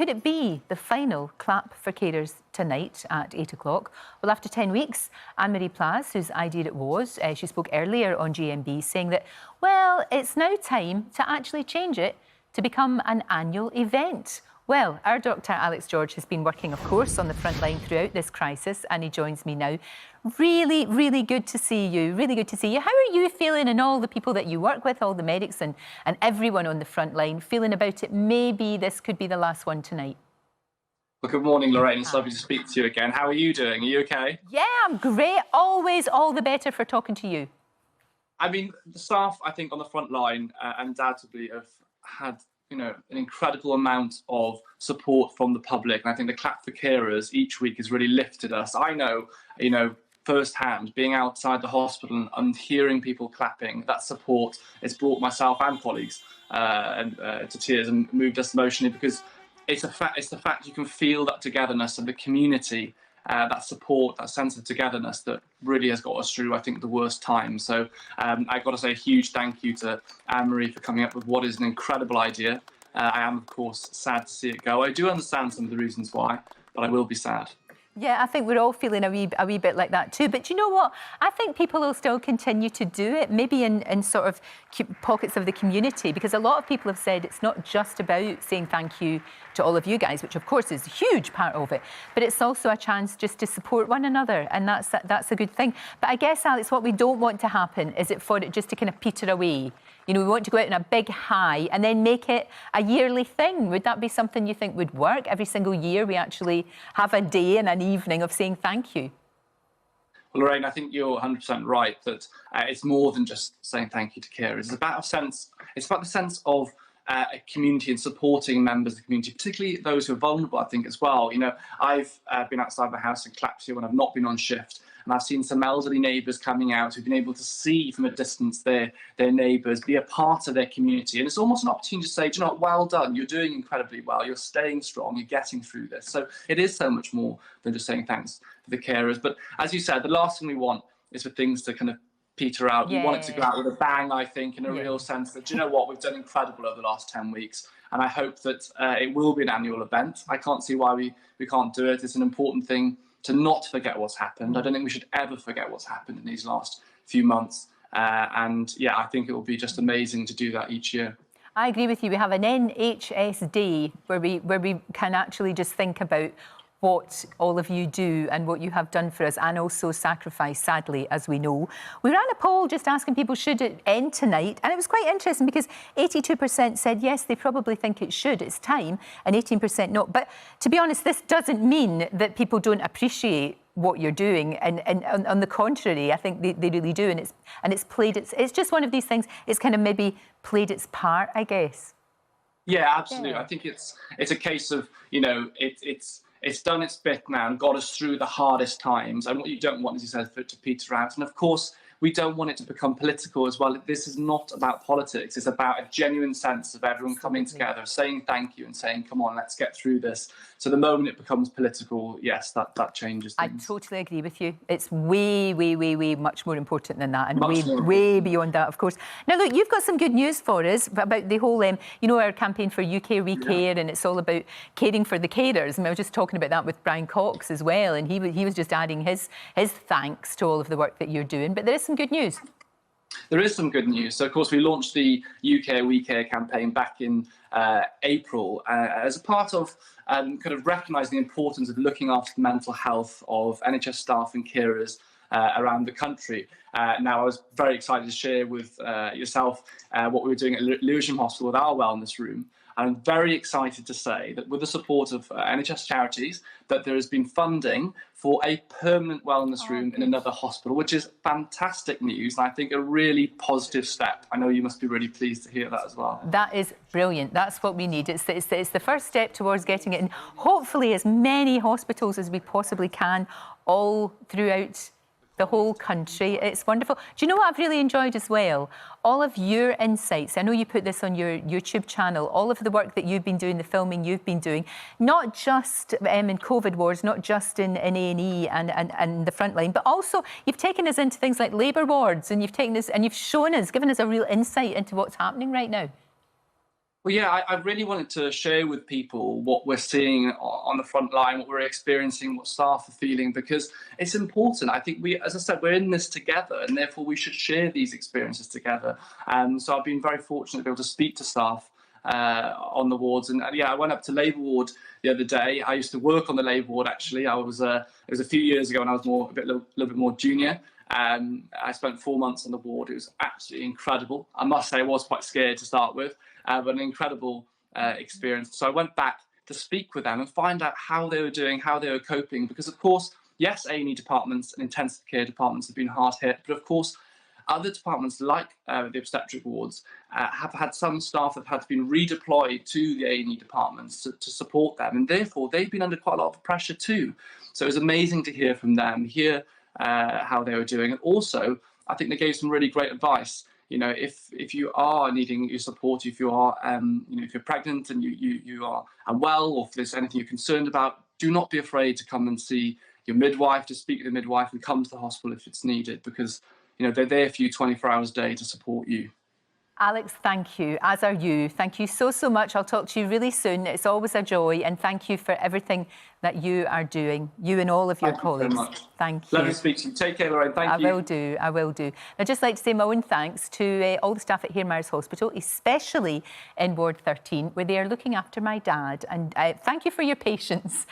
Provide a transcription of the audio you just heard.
could it be the final clap for carers tonight at 8 o'clock? Well, after 10 weeks, Anne-Marie Plas, whose idea it was, she spoke earlier on GMB saying that, well, it's now time to actually change it to become an annual event. Well, our Dr. Alex George has been working, of course, on the front line throughout this crisis, and he joins me now. Really, really good to see you. Really good to see you. How are you feeling, and all the people that you work with, all the medics and everyone on the front line, feeling about it? Maybe this could be the last one tonight. Well, good morning, Lorraine. It's lovely to speak to you again. How are you doing? Are you okay? Yeah, I'm great. Always all the better for talking to you. I mean, the staff, I think, on the front line undoubtedly have had, you know, an incredible amount of support from the public. And I think the clap for carers each week has really lifted us. I know, you know, firsthand, being outside the hospital and hearing people clapping, that support has brought myself and colleagues to tears and moved us emotionally, because it's the fact you can feel that togetherness of the community, that support, that sense of togetherness that really has got us through, I think, the worst time. So I've got to say a huge thank you to Anne-Marie for coming up with what is an incredible idea. I am, of course, sad to see it go. I do understand some of the reasons why, but I will be sad. Yeah, I think we're all feeling a wee bit like that too. But you know what? I think people will still continue to do it, maybe in sort of pockets of the community, because a lot of people have said it's not just about saying thank you to all of you guys, which of course is a huge part of it, but it's also a chance just to support one another, and that's a good thing. But I guess, Alex, what we don't want to happen is for it just to kind of peter away. You know, we want to go out in a big high and then make it a yearly thing. Would that be something you think would work? Every single year we actually have a day and an evening of saying thank you. Well, Lorraine, I think you're 100% right that it's more than just saying thank you to carers. It's about the sense of a community and supporting members of the community, particularly those who are vulnerable, I think, as well. You know, I've been outside my house in Clapsy when I've not been on shift, and I've seen some elderly neighbours coming out who've been able to see from a distance their neighbours, be a part of their community. And it's almost an opportunity to say, do you know what, well done, you're doing incredibly well, you're staying strong, you're getting through this. So it is so much more than just saying thanks to the carers. But as you said, the last thing we want is for things to kind of peter out. Yeah. We want it to go out with a bang, I think, in a real sense that, do you know what, we've done incredible over the last 10 weeks. And I hope that it will be an annual event. I can't see why we can't do it. It's an important thing to not forget what's happened. I don't think we should ever forget what's happened in these last few months. And yeah, I think it will be just amazing to do that each year. I agree with you. We have an NHS day where we can actually just think about what all of you do and what you have done for us, and also sacrifice, sadly, as we know. We ran a poll just asking people, should it end tonight? And it was quite interesting because 82% said yes, they probably think it should, it's time, and 18% not. But to be honest, this doesn't mean that people don't appreciate what you're doing, and on the contrary, I think they really do, and it's just one of these things. It's kind of maybe played its part, I guess. Yeah, absolutely. Yeah. I think it's a case of, you know, it's done its bit now and got us through the hardest times. And what you don't want, as you said, for it to peter out. And of course, we don't want it to become political as well. This is not about politics. It's about a genuine sense of everyone coming together, saying thank you and saying, come on, let's get through this. So the moment it becomes political, yes, that changes things. I totally agree with you. It's way, way, way, way much more important than that, and way beyond that, of course. Now, look, you've got some good news for us about the whole, you know, our campaign for UK We Care, and it's all about caring for the carers. And I was just talking about that with Brian Cox as well, and he was just adding his thanks to all of the work that you're doing. But there is some good news. There is some good news. So, of course, we launched the UK We Care campaign back in April as a part of kind of recognising the importance of looking after the mental health of NHS staff and carers around the country. Now, I was very excited to share with yourself what we were doing at Lewisham Hospital with our wellness room. I'm very excited to say that with the support of NHS charities, that there has been funding for a permanent wellness room in another hospital, which is fantastic news, and I think a really positive step. I know you must be really pleased to hear that as well. That is brilliant. That's what we need. It's the first step towards getting it in, hopefully, as many hospitals as we possibly can, all throughout the whole country. It's wonderful. Do you know what I've really enjoyed as well? All of your insights. I know you put this on your YouTube channel, all of the work that you've been doing, the filming you've been doing, not just in COVID wards, not just in A&E and the Frontline, but also you've taken us into things like labour wards, and you've taken us and you've shown us, given us a real insight into what's happening right now. Well, yeah, I really wanted to share with people what we're seeing on the front line, what we're experiencing, what staff are feeling, because it's important. I think as I said, we're in this together, and therefore we should share these experiences together. So I've been very fortunate to be able to speak to staff on the wards, and yeah, I went up to Labour ward the other day. I used to work on the Labour ward actually. It was a few years ago when I was a little bit more junior. I spent 4 months on the ward. It was absolutely incredible. I must say, I was quite scared to start with, but an incredible experience. So I went back to speak with them and find out how they were doing, how they were coping. Because of course, yes, A&E departments and intensive care departments have been hard hit, but of course, other departments like the obstetric wards have had some staff that have been redeployed to the A&E departments to support them, and therefore they've been under quite a lot of pressure too. So it was amazing to hear from them, hear how they were doing, and also I think they gave some really great advice. You know, if you are needing your support, if you are if you're pregnant and you are unwell, or if there's anything you're concerned about, do not be afraid to come and see your midwife, to speak to the midwife, and come to the hospital if it's needed, because they're there for you 24 hours a day to support you. Alex, thank you, as are you. Thank you so, so much. I'll talk to you really soon. It's always a joy, and thank you for everything that you are doing, you and all of your colleagues. Thank you very much. Thank you. Lovely to speak to you. Take care, Lorraine. Thank you. I will do. I'd just like to say my own thanks to all the staff at Hearmires Hospital, especially in Ward 13, where they are looking after my dad. And thank you for your patience.